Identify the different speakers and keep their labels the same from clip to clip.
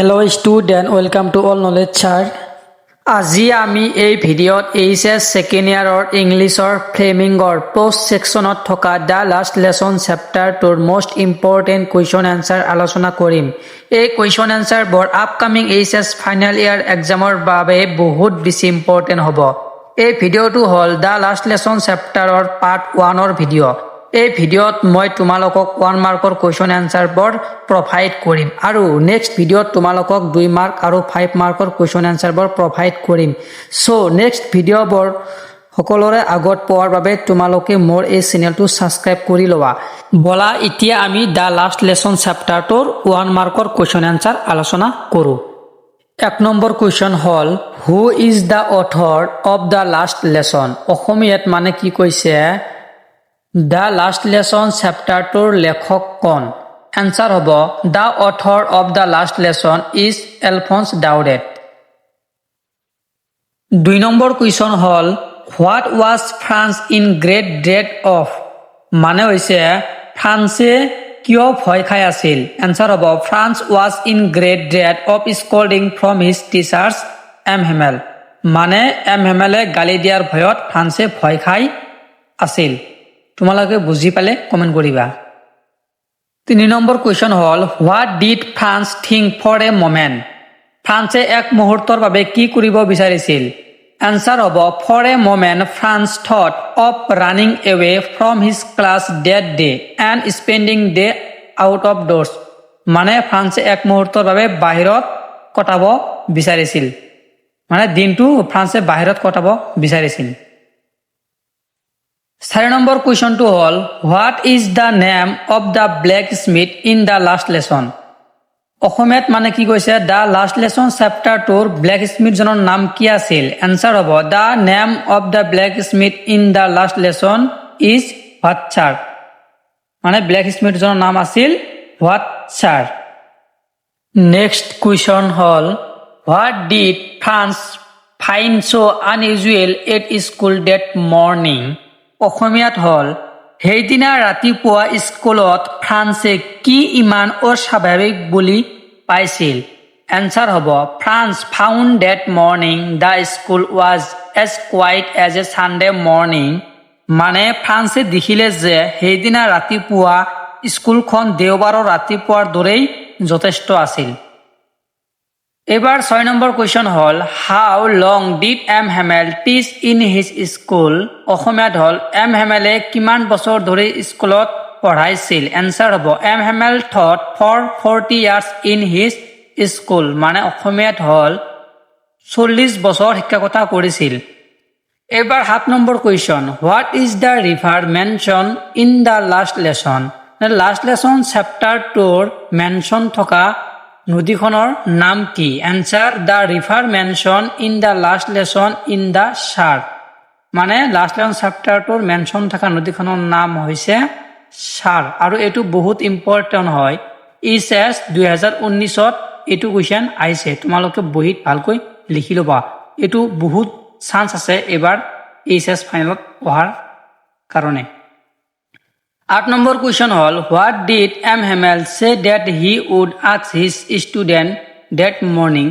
Speaker 1: Hello student, welcome to All Knowledge Chart. আজি আমি এই ভিডিঅ'ত এইচএছ ছেকেণ্ড ইয়াৰৰ ইংলিছৰ ফ্ৰেমিঙৰ পোষ্ট ছেকশ্যনত থকা দ্য লাষ্ট লেছন চেপ্টাৰটোৰ মষ্ট ইম্পৰ্টেণ্ট কুৱেশ্যন এনচাৰ আলোচনা কৰিম। এই কুৱেশ্যন এনচাৰবোৰ আপকামিং এইচএছ ফাইনেল ইয়াৰ এক্সামৰ বাবে বহুত বেছি ইম্পৰ্টেণ্ট হ'ব। এই ভিডিঅ'টো হ'ল দ্য লাষ্ট লেছন চেপ্টাৰৰ পাৰ্ট 1ৰ ভিডিঅ'। এই ভিডিঅ'ত মই তোমালোকক 1 মাৰ্কৰ কুৱেশ্যন এনচাৰবোৰ প্ৰভাইড কৰিম আৰু নেক্সট ভিডিঅ'ত তোমালোকক 2 মাৰ্ক আৰু 5 মাৰ্কৰ কুৱেশ্যন এনচাৰবোৰ প্ৰভাইড কৰিম। সো নেক্সট ভিডিঅ'বোৰ সকলোৰে আগত পোৱাৰ বাবে তোমালোকে মোৰ এই চেনেলটো ছাবস্ক্ৰাইব কৰি লোৱা। বলা এতিয়া আমি দ্য লাষ্ট লেছন চেপ্টাৰটোৰ 1 মাৰ্কৰ কুৱেশ্যন এনচাৰ আলোচনা কৰোঁ। 1 নম্বৰ কুৱেশ্যন হ'ল who is the author of the last lesson. অসমীয়াত মানে কি কৈছে, দ্য লাষ্ট লেছন চেপ্টাৰটোৰ লেখক কোন? এনচাৰ হ'ব the author of the last lesson is Alphonse Daudet. 2 number question হ'ল what was Franz in great dread of. মানে হৈছে ফ্ৰান্সে কিয় ভয় খাই আছিল? এনচাৰ হ'ব Franz was in great dread of scolding from his teachers M Hamel. মানে এম হেমেলে গালি দিয়াৰ ভয়ত ফ্ৰান্সে ভয় খাই আছিল। তোমালোকে বুজি পালে কমেণ্ট কৰিবা। 3 নম্বৰ কুৱেশ্যন হ'ল what did France think for a moment. ফ্ৰান্সে এক মুহূৰ্তৰ বাবে কি কৰিব বিচাৰিছিল? এনচাৰ হ'ব for a moment France thought of running away from his class that day and spending day out of doors. মানে ফ্ৰান্সে এক মুহূৰ্তৰ বাবে বাহিৰত কটাব বিচাৰিছিল, মানে দিনটো ফ্ৰান্সে বাহিৰত কটাব বিচাৰিছিল। 4 নম্বৰ কুৱেশ্যনটো হ'ল what is the name of the blacksmith in the last lesson. অসমীয়াত মানে কি কৈছে, দ্য লাষ্ট লেছন চেপ্টাৰটোৰ ব্লেক স্মিথজনৰ নাম কি আছিল? এনচাৰ হ'ব the name of the blacksmith in the last lesson is Wachter. মানে ব্লেক স্মিথজনৰ নাম আছিল হোৱাটছাৰ। নেক্সট কুৱেশ্যন হ'ল what did Franz find so' unusual at school that morning. অসমীয়াত হ'ল সেইদিনা ৰাতিপুৱা স্কুলত ফ্ৰান্সে কি ইমান অস্বাভাৱিক বুলি পাইছিল? এনচাৰ হ'ব Franz found that morning the school was as quiet as a Sunday morning. মানে ফ্ৰান্সে দেখিলে যে সেইদিনা ৰাতিপুৱা স্কুলখন দেওবাৰৰ ৰাতিপুৱাৰ দৰেই যথেষ্ট আছিল। এইবাৰ 6 নম্বৰ কুৱেশ্যন হ'ল হাউ লং ডিড এম হেমেল টিচ ইন হিজ স্কুল। অসমীয়াত হ'ল এম হেমেলে কিমান বছৰ ধৰি স্কুলত পঢ়াইছিল? এনচাৰ হ'ব M Hamel thought for 40 years in his school. মানে অসমীয়াত হ'ল 40 বছৰ শিক্ষকতা কৰিছিল। এইবাৰ 7 number question what is the river mentioned in the last lesson. Last lesson চেপ্টাৰটোৰ মেনশ্যন থকা নদীখনৰ নাম কি? Answer the river mentioned in the last lesson in the Saar. মানে লাষ্ট লেছন চেপ্টাৰটোৰ মেনশ্যন থকা নদীখনৰ নাম হৈছে ছাৰ। আৰু এইটো বহুত ইম্পৰ্টেণ্ট হয়, এইচএছ 2019ত এইটো কুৱেশ্যন আহিছে। তোমালোকে বহীত ভালকৈ লিখি ল'বা, এইটো বহুত চান্স আছে এইবাৰ এইচএছ ফাইনেলত অহাৰ কাৰণে। 8 নম্বৰ কুৱেশ্যন হ'ল what did M Hamel say that he would ask his student that morning.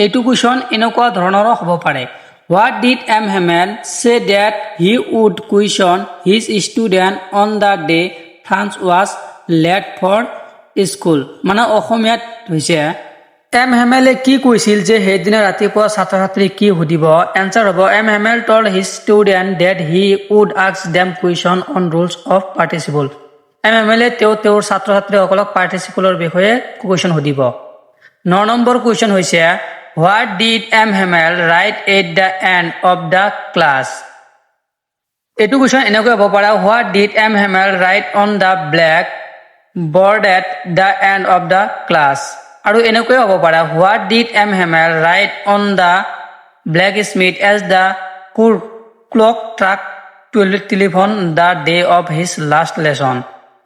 Speaker 1: এইটো কুৱেশ্যন এনেকুৱা ধৰণৰো হ'ব পাৰে what did M Hamel say that he would question his student on the day Franz was late for school. মানে অসমীয়াত হৈছে M হেমেলে কি কৈছিল যে সেইদিনা ৰাতিপুৱা ছাত্ৰ ছাত্ৰীক কি সুধিব? এনচাৰ হ'ব M Hamel told his student that he would ask them question on rules of participle. M হেমেলে তেওঁৰ ছাত্ৰ ছাত্ৰীসকলক পাৰ্টিচিপলৰ বিষয়ে কুৱেশ্যন সুধিব। 9 নম্বৰ কুৱেশ্যন হৈছে what did M Hamel write at the end of the class. এইটো কুৱেশ্যন এনেকৈ হ'ব পাৰে what did M Hamel write on the blackboard at the end of the class. আৰু এনেকৈ হ'ব পাৰে what did M Hamel write on the blacksmith as the clock struck telephone the day of his last lesson.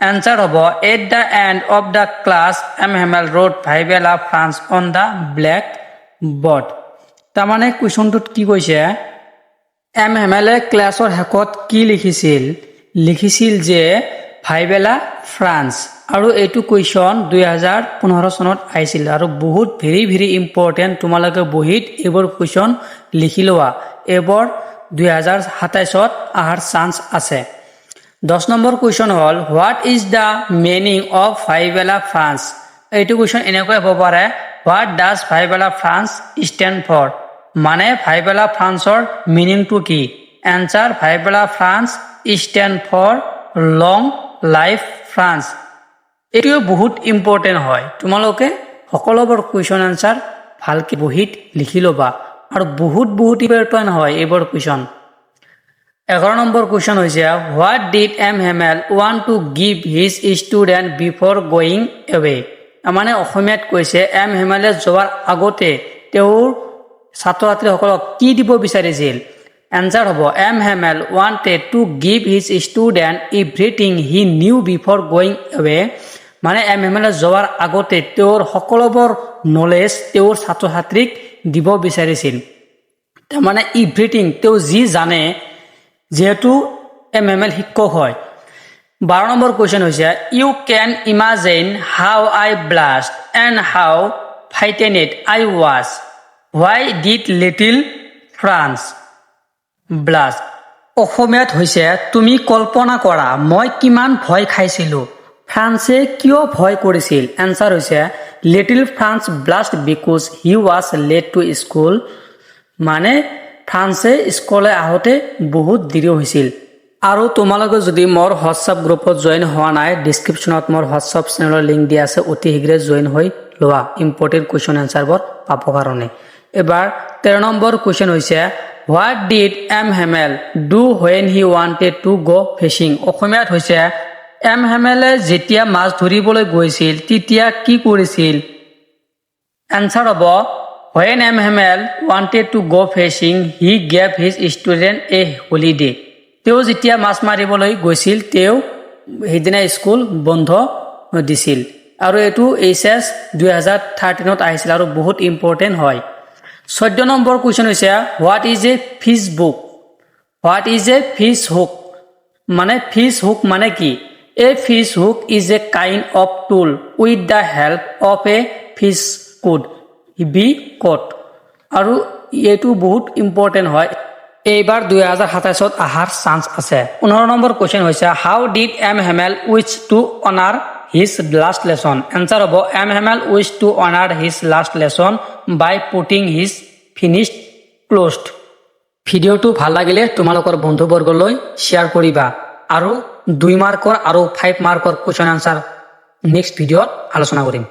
Speaker 1: Answer হ'ব at the end of the class M Hamel wrote vive la France on the blackboard. তাৰমানে কুৱেশ্যনটোত কি কৈছে, M হেমেলে ক্লাছৰ শেষত কি লিখিছিল যে ফাইবেলা ফ্ৰান্স আৰু এইটো কুৱেশ্যন 2015 চনত আহিছিল আৰু বহুত ভেৰি ইম্পৰ্টেণ্ট তোমালোকে বহিত এইবোৰ কুৱেশ্যন লিখি লোৱা এইবোৰ 2027ত অহাৰ চান্স আছে 10 নম্বৰ কুৱেশ্যন হ'ল what is the meaning of vive la France এইটো কুৱেশ্যন এনেকৈ হ'ব পাৰে what does vive la France stand for মানে ফাইবেলা ফ্ৰান্সৰ মিনিংটো কি answer vive la France stand for long live France এইটো বহুত ইম্পৰ্টেণ্ট হয় তোমালোকে সকলোবোৰ কুৱেশ্যন আনসাৰ ভালকৈ বহিত লিখি ল'বা আৰু বহুত ইম্পৰ্টেণ্ট হয় এইবোৰ কুৱেশ্যন 11 নম্বৰ কুৱেশ্যন হৈছে what did M Hamel want to give his student before going away মানে অসমীয়াত কৈছে এম হেমেলে যোৱাৰ আগতে তেওঁৰ ছাত্ৰ ছাত্ৰীসকলক কি দিব বিচাৰিছিল এনসাৰ হ'ব M Hamel wanted to give his student everything he knew before going away মানে এম হেমেলে যোৱাৰ আগতে তেওঁৰ সকলোবোৰ নলেজ তেওঁৰ ছাত্ৰ ছাত্ৰীক দিব বিচাৰিছিল তাৰমানে এভৰিথিং তেওঁ যি জানে যেহেতু এম হেমেল শিক্ষক হয় 12 নম্বৰ কুৱেশ্যন হৈছে you can imagine how I blushed and how frightened I was why did little Franz blushed অসমীয়াত হৈছে তুমি কল্পনা কৰা মই কিমান ভয় খাইছিলোঁ ফ্ৰান্সে কিয় ভয় কৰিছিল এনসাৰ হৈছে little Franz blast because he was late to school মানে ফ্ৰান্সে স্কুললৈ আহোঁতে বহুত দেৰি হৈছিল আৰু তোমালোকে যদি মোৰ হোৱাটছআপ গ্ৰুপত জইন হোৱা নাই ডিছক্ৰিপশ্যনত মোৰ হোৱাটছআপ চেনেলৰ লিংক দিয়া আছে অতি শীঘ্ৰে জইন হৈ লোৱা ইম্পৰ্টেণ্ট কুৱেশ্যন এনচাৰবোৰ পাব কাৰণে এবাৰ 13 নম্বৰ কুৱেশ্যন হৈছে what did M Hamel do when he wanted to go' fishing অসমীয়াত হৈছে এম হেমেলে যেতিয়া মাছ ধৰিবলৈ গৈছিল তেতিয়া কি কৰিছিল এনসাৰ হ'ব when M Hamel wanted to go' fishing he gave his student a holiday তেওঁ যেতিয়া মাছ মাৰিবলৈ গৈছিল তেওঁ সেইদিনা স্কুল বন্ধ দিছিল আৰু এইটো HS 2013ত আহিছিল আৰু বহুত ইম্পৰ্টেণ্ট হয় 14 নম্বৰ কুৱেশ্যন হৈছে what is a fish book what is a fish hook মানে ফিছ হুক মানে কি a fish hook is a kind of tool with the help of a fish could be caught আৰু এইটো বহুত important হয় এইবাৰ 2027ত অহাৰ চান্স আছে 15 নম্বৰ কুৱেশ্যন হৈছে how did M Hamel wish to honour his last lesson answer হ'ব M Hamel wish to honour his last lesson by putting his finished closed ভিডিঅ'টো ভাল লাগিলে তোমালোকৰ বন্ধুবৰ্গলৈ শ্বেয়াৰ কৰিবা আৰু 2 মাৰ্কৰ আৰু 5 মাৰ্কৰ কুৱেশ্যন আনসাৰ নেক্সট ভিডিঅ'ত আলোচনা কৰিম